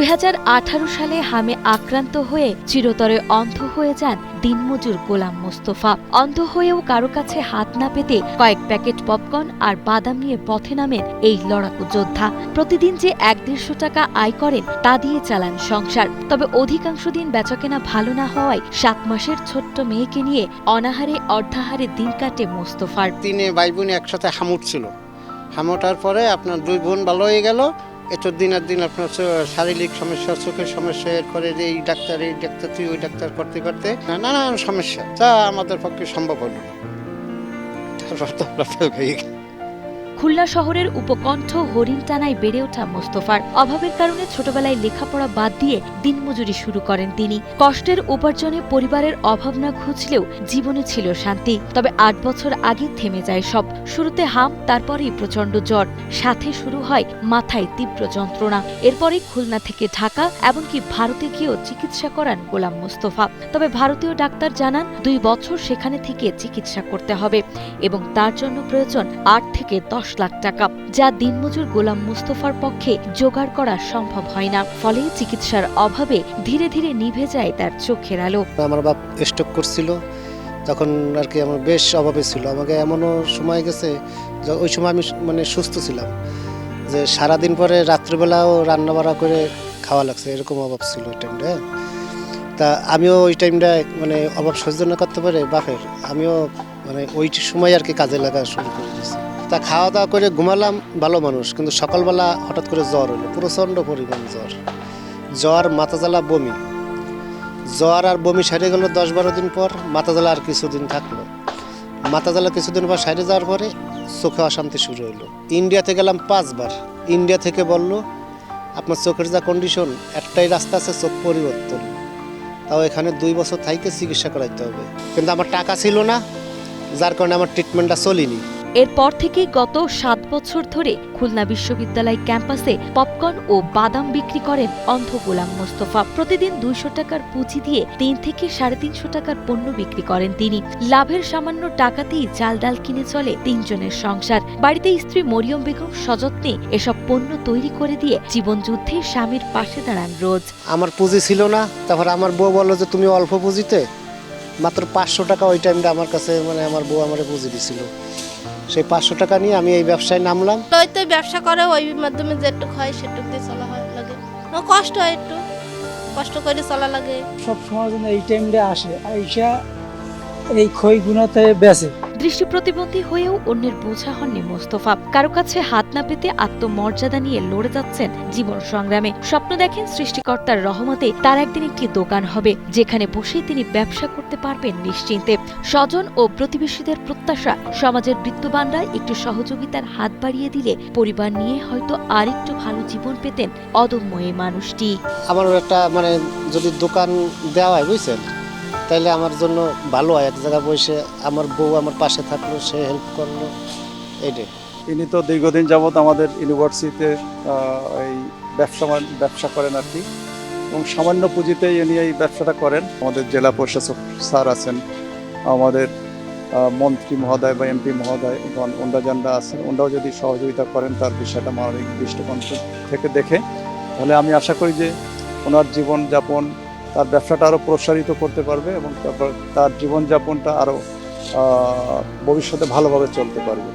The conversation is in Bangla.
2018 সালে হামে আক্রান্ত হয়ে চিরতরে অন্ধ হয়ে যান দিনমজুর গোলাম মোস্তফা। অন্ধ হয়েও কারো কাছে হাত না পেতে কয়েক প্যাকেট পপকর্ন আর বাদাম নিয়ে পথে নামেন এই লড়াকু যোদ্ধা। প্রতিদিন যে 1-150 টাকা আয় করেন তা দিয়ে চালান সংসার। তবে অধিকাংশ দিন বেচাকেনা ভালো না হওয়ায় 7 মাসের ছোট্ট মেয়েকে নিয়ে অনাহারে অর্ধাহারে দিন কাটে মোস্তফার। 3 ভাই বোন একসাথে হামুটছিল। হামোটার পরে আপনার 2 বোন ভালো হয়ে গেল। এত দিনের দিন আপনার শারীরিক সমস্যা, চোখের সমস্যা, এরপরে এই ডাক্তার তুই ওই ডাক্তার করতে করতে নানান সমস্যা, তা আমাদের পক্ষে সম্ভব হলো না। খুলনা শহরের উপকণ্ঠ হরিণটানায় বেড়ে ওঠা মোস্তফার অভাবের কারণে ছোটবেলায় লেখাপড়া বাদ দিয়ে দিনমজুরি শুরু করেন তিনি। কষ্টের উপার্জনে পরিবারের অভাব না ঘুচলেও জীবনে ছিল শান্তি। তবে 8 বছর আগে থেমে যায় সব। শুরুতে হাম, তারপরেই প্রচন্ড জ্বর, সাথে শুরু হয় মাথায় তীব্র যন্ত্রণা। এরপরে খুলনা থেকে ঢাকা, এমনকি ভারতে গিয়েও চিকিৎসা করান গোলাম মোস্তফা। তবে ভারতীয় ডাক্তার জানান 2 বছর সেখানে থেকে চিকিৎসা করতে হবে এবং তার জন্য প্রয়োজন 8 থেকে 10 লাখ টাকা, যা দিনমজুর গোলাম মোস্তফার পক্ষে জোগাড় করা সম্ভব হয় না। ফলে চিকিৎসার অভাবে ধীরে ধীরে নিভে যায় তার চোখের আলো। আমার বাপ স্ট্রোক করছিল, তখন আর কি আমার বেশ অভাবে ছিল। আমাকে এমনও সময় গেছে, ওই সময় আমি সুস্থ ছিলাম, যে সারাদিন পরে রাত্রিবেলাও রান্না বাড়া করে খাওয়া লাগছে, এরকম অভাব ছিল ওই টাইমটা। তা আমিও ওই টাইমটা অভাব সহ্য না করতে পারে বাপের, আমিও ওই সময় আর কি কাজে লাগা শুরু করে দিয়েছি। তা খাওয়া দাওয়া করে ঘুমালাম, ভালো মানুষ, কিন্তু সকালবেলা হঠাৎ করে জ্বর হলো, প্রচণ্ড পরিমাণ জ্বর, মাথা জ্বালা, বমি। জ্বর আর বমি সারে গেল 10-12 দিন পর। মাথা জ্বালা আর কিছুদিন থাকলো। মাথা জ্বালা কিছুদিন পর সারে যাওয়ার পরে চোখে অশান্তি শুরু হলো। ইন্ডিয়াতে গেলাম 5 বার। ইন্ডিয়া থেকে বললো আপনার চোখের যা কন্ডিশন, একটাই রাস্তা আছে, চোখ পরিবর্তন। তাও এখানে 2 বছর থাইকে চিকিৎসা করাইতে হবে, কিন্তু আমার টাকা ছিল না, যার কারণে আমার ট্রিটমেন্টটা চলিনি। এরপর থেকেই গত 7 বছর ধরে খুলনা বিশ্ববিদ্যালয় ক্যাম্পাসে পপকর্ন ও বাদাম বিক্রি করেন অন্ধ গোলাম মোস্তফা। প্রতিদিন 200 টাকার পুঁজি দিয়ে 3 থেকে 350 টাকার পণ্য বিক্রি করেন তিনি। লাভের সামান্য টাকাতেই চাল ডাল কিনে চলে 3 জনের সংসার। বাড়িতে স্ত্রী মরিয়ম বেগম সযত্নে এসব পণ্য তৈরি করে দিয়ে জীবনযুদ্ধে স্বামীর পাশে দাঁড়ান রোজ। আমার পুঁজি ছিল না, তারপর আমার বউ বলল যে তুমি অল্প পুঁজিতে মাত্র 500 টাকা ওই টাইমটা আমার কাছে আমার বউ আমার পুঁজি দিছিল। সেই 500 টাকা নিয়ে আমি এই ব্যবসায় নামলাম। তো ব্যবসা করে ওই মাধ্যমে যেটুকু হয় সেটুকু দিয়ে চলা হয় লাগে, কষ্ট হয়, একটু কষ্ট করে চলা লাগে। সব সময় জন্য এই টাইমটা আসে, আইসা এই খই গুনাতে বেঁচে। দৃষ্টি প্রতিবন্ধী হয়েও অন্যের বোঝা হননি মোস্তফা। কারো কাছে হাত না পেতে আত্মমর্যাদা নিয়ে লড়ে যাচ্ছেন জীবন সংগ্রামে। স্বপ্ন দেখেন সৃষ্টিকর্তার রহমতে তার একদিন একটি দোকান হবে, যেখানে বসে তিনি ব্যবসা করতে পারবেন নিশ্চিন্তে। স্বজন ও প্রতিবেশীদের প্রত্যাশা, সমাজের বিত্তবানরা একটু সহযোগিতার হাত বাড়িয়ে দিলে পরিবার নিয়ে হয়তো আরেকটু ভালো জীবন পেতেন অদম্য এই মানুষটি। আমার একটা যদি দোকান দেওয়া হয়, বুঝছেন, তাইলে আমার জন্য ভালো হয়। এক জায়গায় বসে আমার বউ আমার পাশে থাকলো, সে হেল্প করলো, এইটাই। ইনি তো দীর্ঘদিন যাবৎ আমাদের ইউনিভার্সিটিতে এই ব্যবসা করেন আর কি, এবং সামান্য পুঁজিতেই ইনি এই ব্যবসাটা করেন। আমাদের জেলা প্রশাসক স্যার আছেন, আমাদের মন্ত্রী মহোদয় বা এমপি মহোদয়, ওনারা যারা আছেন, ওনারাও যদি সহযোগিতা করেন তার বিষয়টা মানবিক দৃষ্টিকোণ থেকে দেখে, তাহলে আমি আশা করি যে ওনার জীবনযাপন, তার ব্যবসাটা আরও প্রসারিত করতে পারবে এবং তারপর তার জীবনযাপনটা আরও ভবিষ্যতে ভালোভাবে চলতে পারবে।